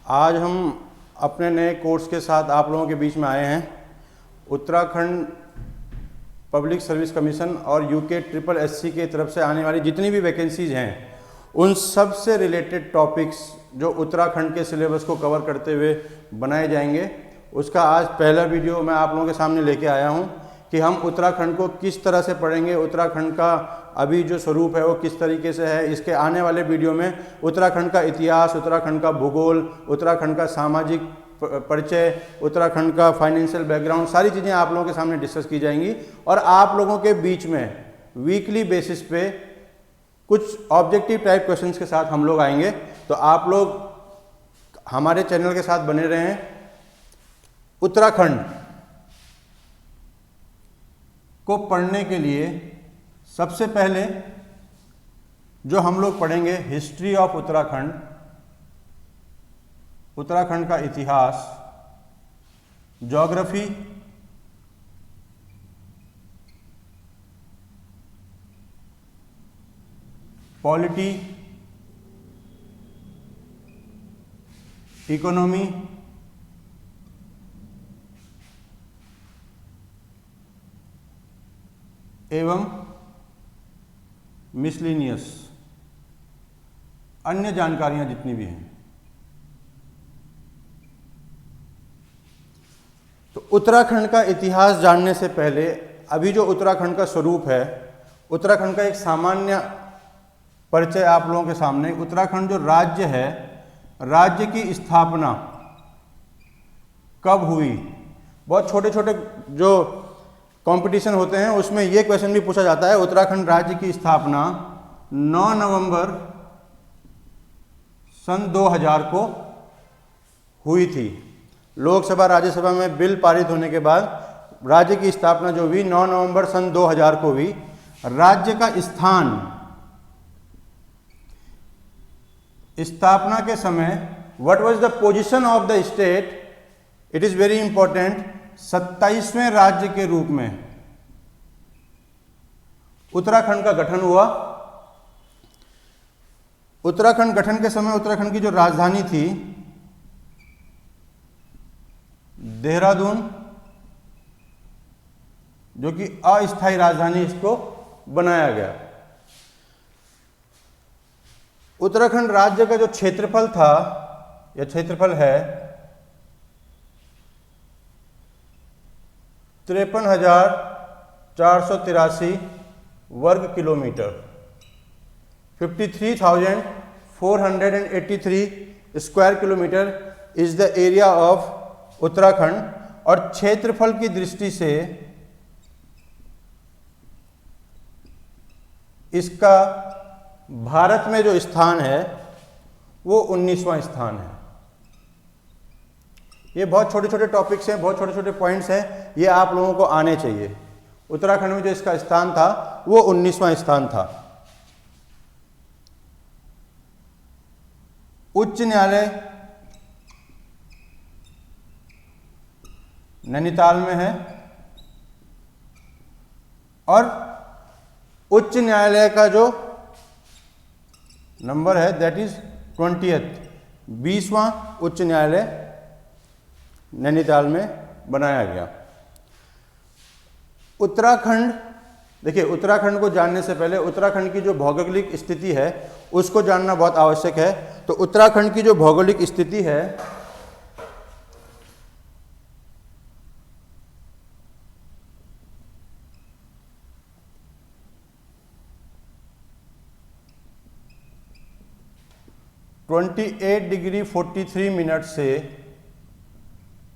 आज हम अपने नए कोर्स के साथ आप लोगों के बीच में आए हैं। उत्तराखंड पब्लिक सर्विस कमीशन और यूके ट्रिपल एससी के तरफ से आने वाली जितनी भी वैकेंसीज हैं उन सब से रिलेटेड टॉपिक्स जो उत्तराखंड के सिलेबस को कवर करते हुए बनाए जाएंगे, उसका आज पहला वीडियो मैं आप लोगों के सामने लेके आया हूं कि हम उत्तराखंड को किस तरह से पढ़ेंगे, उत्तराखंड का अभी जो स्वरूप है वो किस तरीके से है। इसके आने वाले वीडियो में उत्तराखंड का इतिहास, उत्तराखंड का भूगोल, उत्तराखंड का सामाजिक परिचय, उत्तराखंड का फाइनेंशियल बैकग्राउंड, सारी चीज़ें आप लोगों के सामने डिस्कस की जाएंगी और आप लोगों के बीच में वीकली बेसिस पे कुछ ऑब्जेक्टिव टाइप क्वेश्चंस के साथ हम लोग आएंगे। तो आप लोग हमारे चैनल के साथ बने रहें। उत्तराखंड को पढ़ने के लिए सबसे पहले जो हम लोग पढ़ेंगे हिस्ट्री ऑफ उत्तराखंड, उत्तराखंड का इतिहास, ज्योग्राफी, पॉलिटी, इकोनॉमी, एवं मिसलिनियस अन्य जानकारियां जितनी भी हैं। तो उत्तराखंड का इतिहास जानने से पहले अभी जो उत्तराखंड का स्वरूप है, उत्तराखंड का एक सामान्य परिचय आप लोगों के सामने। उत्तराखंड जो राज्य है, राज्य की स्थापना कब हुई? बहुत छोटे छोटे जो कंपटीशन होते हैं उसमें यह क्वेश्चन भी पूछा जाता है। उत्तराखंड राज्य की स्थापना 9 नवंबर सन 2000 को हुई थी। लोकसभा राज्यसभा में बिल पारित होने के बाद राज्य की स्थापना जो हुई 9 नवंबर सन 2000 को हुई। राज्य का स्थान स्थापना के समय what was the position of the state, it is very important, 27वें राज्य के रूप में उत्तराखंड का गठन हुआ। उत्तराखंड गठन के समय उत्तराखंड की जो राजधानी थी देहरादून, जो कि अस्थायी राजधानी इसको बनाया गया। उत्तराखंड राज्य का जो क्षेत्रफल था या क्षेत्रफल है 53,483 वर्ग kilometre, 53,483 square kilometre is the area of Uttarakhand. और क्षेत्रफल की दृष्टि से इसका भारत में जो स्थान है वो 19वां स्थान है। ये बहुत छोटे छोटे टॉपिक्स हैं, बहुत छोटे छोटे पॉइंट्स हैं, ये आप लोगों को आने चाहिए। उत्तराखंड में जो इसका स्थान था वो 19वां स्थान था। उच्च न्यायालय नैनीताल में है और उच्च न्यायालय का जो नंबर है दैट इज 20th, 20वां उच्च न्यायालय नैनीताल में बनाया गया। उत्तराखंड, देखिए उत्तराखंड को जानने से पहले उत्तराखंड की जो भौगोलिक स्थिति है उसको जानना बहुत आवश्यक है। तो उत्तराखंड की जो भौगोलिक स्थिति है (28 डिग्री 43 मिनट से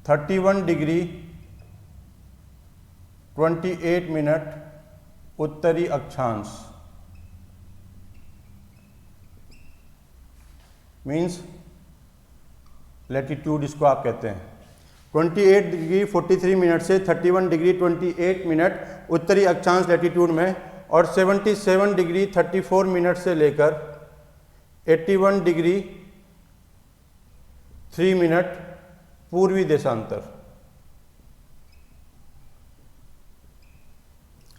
31 डिग्री 28 मिनट उत्तरी अक्षांश, मीन्स लैटिट्यूड इसको आप कहते हैं। 28 डिग्री 43 मिनट से 31 डिग्री 28 मिनट उत्तरी अक्षांश लैटिट्यूड में और 77 डिग्री 34 मिनट से लेकर 81 डिग्री 3 मिनट पूर्वी देशांतर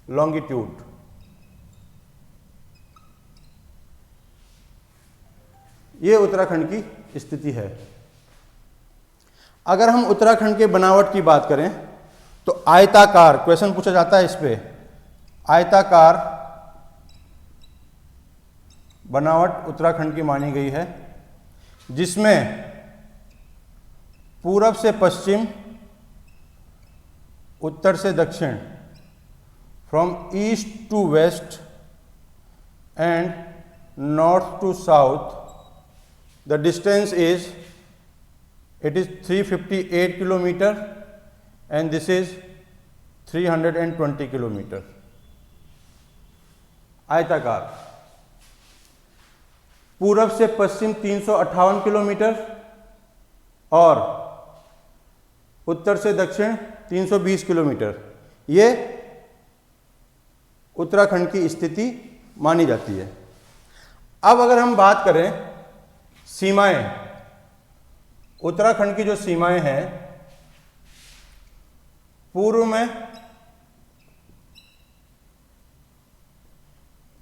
लॉन्गिट्यूड। ये उत्तराखंड की स्थिति है। अगर हम उत्तराखंड के बनावट की बात करें तो आयताकार, क्वेश्चन पूछा जाता है इस पे, आयताकार बनावट उत्तराखंड की मानी गई है, जिसमें पूरब से पश्चिम, उत्तर से दक्षिण, from east to west and north to south, the distance is, it is 358 kilometer and this is 320 kilometer. आयताकार। पूरब से पश्चिम 358 किलोमीटर और उत्तर से दक्षिण 320 किलोमीटर, ये उत्तराखंड की स्थिति मानी जाती है। अब अगर हम बात करें सीमाएं, उत्तराखंड की जो सीमाएं हैं, पूर्व में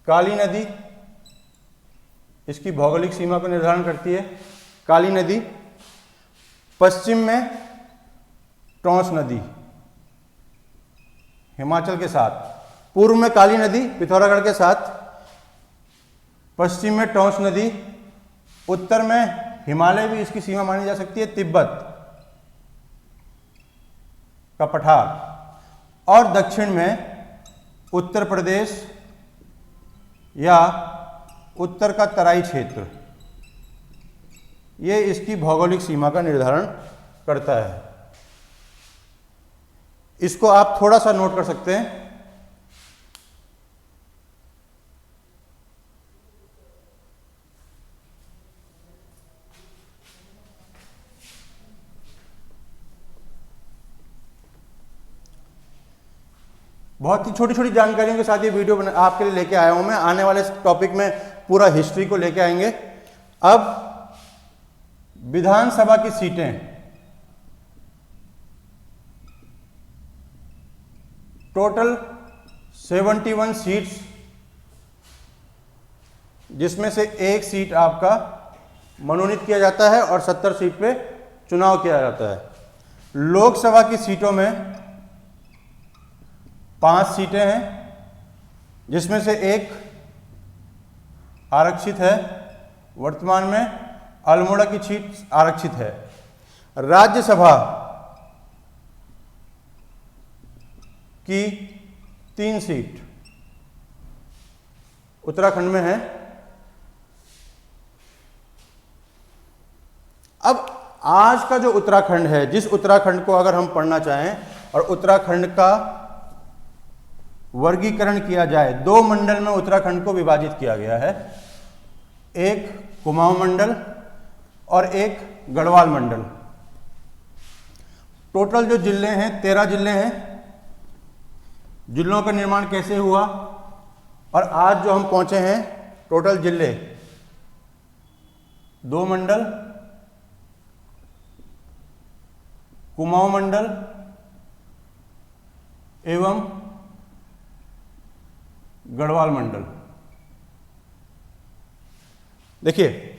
काली नदी इसकी भौगोलिक सीमा को निर्धारण करती है, काली नदी। पश्चिम में टोंस नदी हिमाचल के साथ, पूर्व में काली नदी पिथौरागढ़ के साथ, पश्चिम में टोंस नदी, उत्तर में हिमालय भी इसकी सीमा मानी जा सकती है, तिब्बत का पठार, और दक्षिण में उत्तर प्रदेश या उत्तर का तराई क्षेत्र, ये इसकी भौगोलिक सीमा का निर्धारण करता है। इसको आप थोड़ा सा नोट कर सकते हैं। बहुत ही छोटी छोटी जानकारियों के साथ ये वीडियो आपके लिए लेके आया हूं मैं। आने वाले टॉपिक में पूरा हिस्ट्री को लेके आएंगे। अब विधानसभा की सीटें, टोटल 71 सीट्स, जिसमें से एक सीट आपका मनोनीत किया जाता है और 70 सीट पे चुनाव किया जाता है। लोकसभा की सीटों में 5 सीटें हैं, जिसमें से एक आरक्षित है। वर्तमान में अल्मोड़ा की सीट आरक्षित है। राज्यसभा की 3 सीट उत्तराखंड में है। अब आज का जो उत्तराखंड है, जिस उत्तराखंड को अगर हम पढ़ना चाहें और उत्तराखंड का वर्गीकरण किया जाए, 2 मंडल में उत्तराखंड को विभाजित किया गया है, एक कुमाऊं मंडल और एक गढ़वाल मंडल। टोटल जो जिले हैं 13 जिले हैं। जिलों का निर्माण कैसे हुआ और आज जो हम पहुंचे हैं, टोटल जिले 2 मंडल, कुमाऊं मंडल एवं गढ़वाल मंडल। देखिए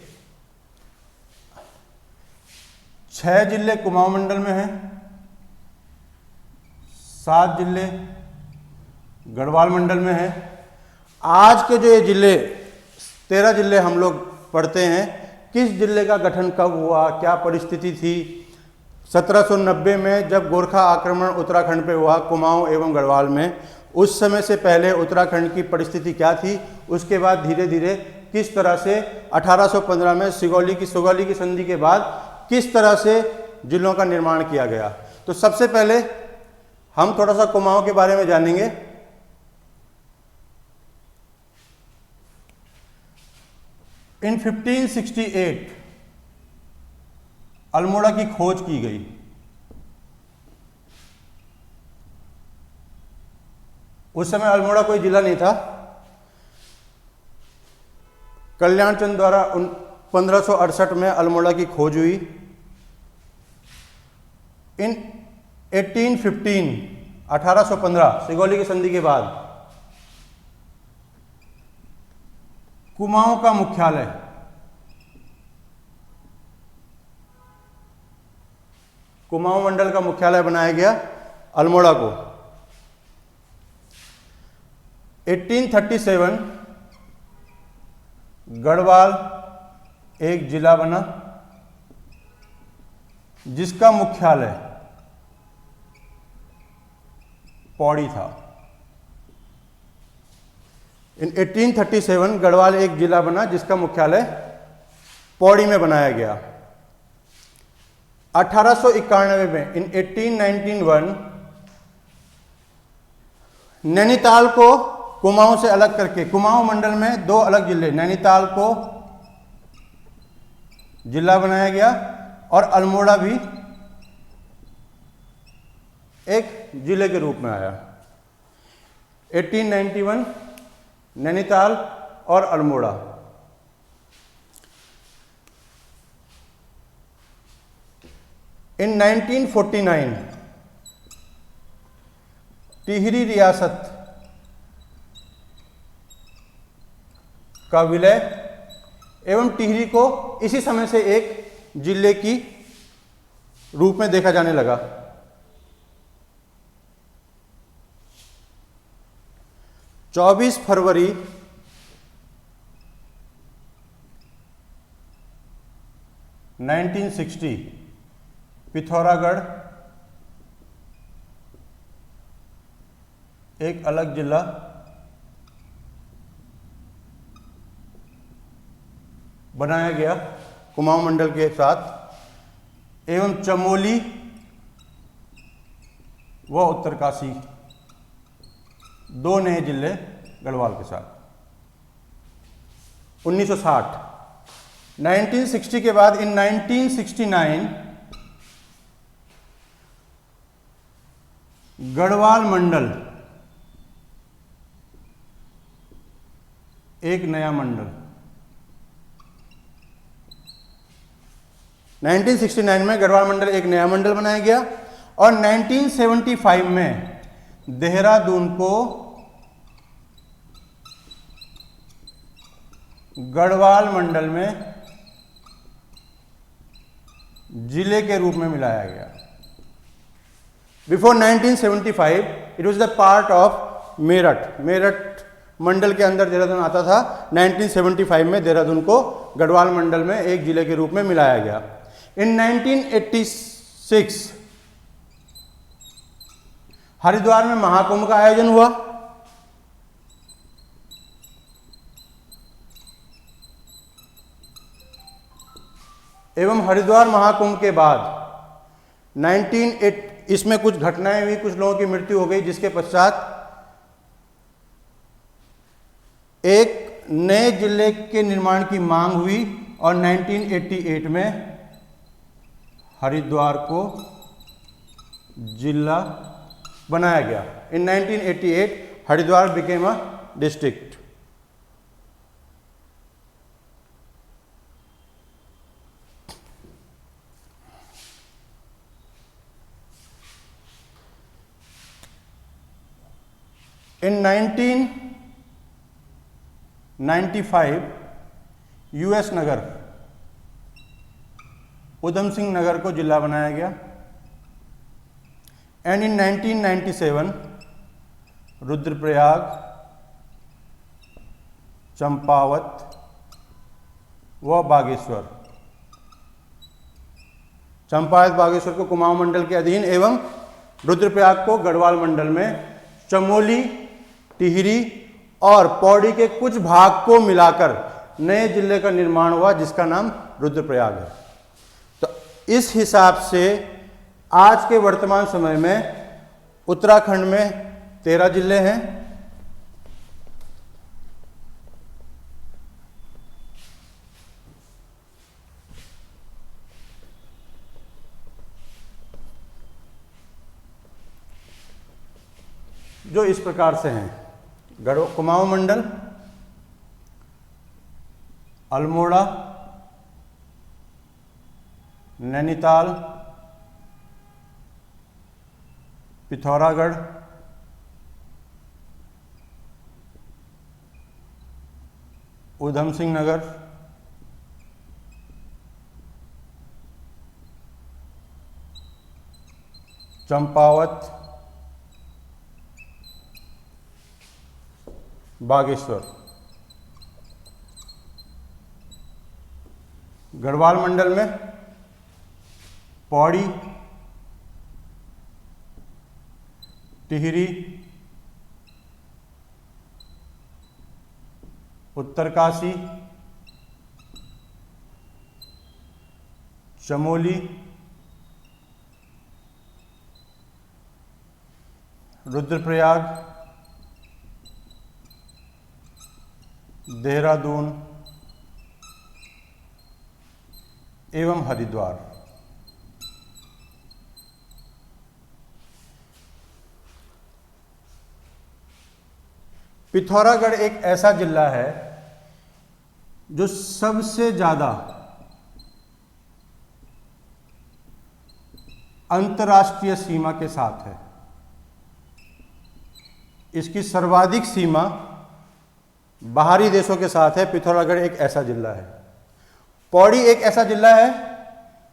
6 जिले कुमाऊं मंडल में हैं, 7 जिले गढ़वाल मंडल में हैं। आज के जो ये जिले 13 जिले हम लोग पढ़ते हैं, किस जिले का गठन कब हुआ, क्या परिस्थिति थी। 1790 में जब गोरखा आक्रमण उत्तराखंड पे हुआ, कुमाऊं एवं गढ़वाल में, उस समय से पहले उत्तराखंड की परिस्थिति क्या थी, उसके बाद धीरे धीरे किस तरह से 1815 में सुगौली की संधि के बाद किस तरह से जिलों का निर्माण किया गया। तो सबसे पहले हम थोड़ा सा कुमाऊं के बारे में जानेंगे। इन 1568 अल्मोड़ा की खोज की गई। उस समय अल्मोड़ा कोई जिला नहीं था। कल्याण चंद द्वारा 1568 में अल्मोड़ा की खोज हुई। इन 1815 सिगौली की संधि के बाद कुमाऊं का मुख्यालय कुमाऊं मंडल का मुख्यालय बनाया गया अल्मोड़ा को। 1837 गढ़वाल एक जिला बना जिसका मुख्यालय पौड़ी था। इन 1837 गढ़वाल एक जिला बना जिसका मुख्यालय पौड़ी में बनाया गया। 1891 में इन 1891 नैनीताल को कुमाऊं से अलग करके कुमाऊं मंडल में दो अलग जिले, नैनीताल को जिला बनाया गया और अल्मोड़ा भी एक जिले के रूप में आया। 1891 नैनीताल और अल्मोड़ा। इन 1949 टिहरी रियासत का विलय एवं टिहरी को इसी समय से एक जिले की रूप में देखा जाने लगा। 24 फरवरी 1960 पिथौरागढ़ एक अलग जिला बनाया गया कुमाऊं मंडल के साथ एवं चमोली व उत्तरकाशी दो नए जिले गढ़वाल के साथ। 1960 1960 के बाद इन 1969 गढ़वाल मंडल एक नया मंडल 1969 में गढ़वाल मंडल एक नया मंडल बनाया गया और 1975 में देहरादून को गढ़वाल मंडल में जिले के रूप में मिलाया गया। Before 1975 it was the part of Meerut. Meerut मंडल के अंदर देहरादून आता था। 1975 में देहरादून को गढ़वाल मंडल में एक जिले के रूप में मिलाया गया। इन 1986 हरिद्वार में महाकुंभ का आयोजन हुआ। एवं हरिद्वार महाकुंभ के बाद इसमें कुछ घटनाएं हुई, कुछ लोगों की मृत्यु हो गई, जिसके पश्चात एक नए जिले के निर्माण की मांग हुई और 1988 में हरिद्वार को जिला बनाया गया। In 1988 Haridwar became a district. In 1995 US Nagar Udham Singh Nagar को जिला बनाया गया। एंड इन 1997 रुद्रप्रयाग, चंपावत व बागेश्वर, चंपावत बागेश्वर को कुमाऊं मंडल के अधीन एवं रुद्रप्रयाग को गढ़वाल मंडल में, चमोली, टिहरी और पौड़ी के कुछ भाग को मिलाकर नए जिले का निर्माण हुआ जिसका नाम रुद्रप्रयाग है। तो इस हिसाब से आज के वर्तमान समय में उत्तराखंड में 13 जिले हैं। जो इस प्रकार से हैं: कुमाऊं मंडल, अल्मोड़ा, नैनीताल, पिथौरागढ़, उधम सिंह नगर, चंपावत, बागेश्वर। गढ़वाल मंडल में पौड़ी, टिहरी, उत्तरकाशी, चमोली, रुद्रप्रयाग, देहरादून एवं हरिद्वार। पिथौरागढ़ एक ऐसा जिला है जो सबसे ज़्यादा अंतर्राष्ट्रीय सीमा के साथ है। इसकी सर्वाधिक सीमा बाहरी देशों के साथ है। पिथौरागढ़ एक ऐसा जिला है। पौड़ी एक ऐसा जिला है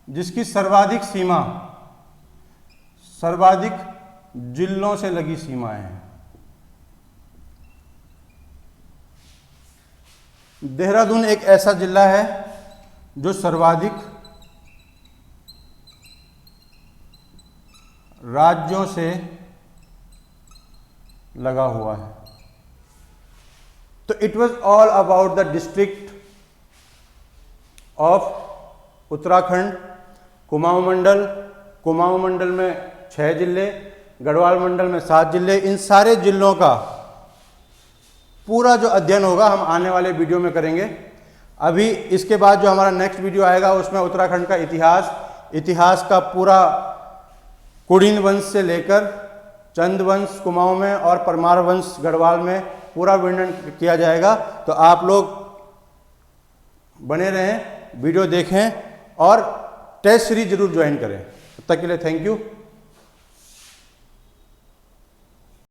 जिसकी सर्वाधिक सीमा सर्वाधिक जिलों से लगी सीमाएं हैं। देहरादून एक ऐसा जिला है जो सर्वाधिक राज्यों से लगा हुआ है। तो it was all about the district of Uttarakhand. Kumaon मंडल, कुमाऊं मंडल में 6 जिले, गढ़वाल मंडल में 7 जिले। इन सारे जिलों का पूरा जो अध्ययन होगा हम आने वाले वीडियो में करेंगे। अभी इसके बाद जो हमारा नेक्स्ट वीडियो आएगा उसमें उत्तराखंड का इतिहास का पूरा कुड़िन वंश से लेकर चंद वंश कुमाऊं में और परमार वंश गढ़वाल में पूरा वर्णन किया जाएगा। तो आप लोग बने रहें, वीडियो देखें और टेस्ट सीरीज जरूर ज्वाइन करें। तब तक के लिए थैंक यू।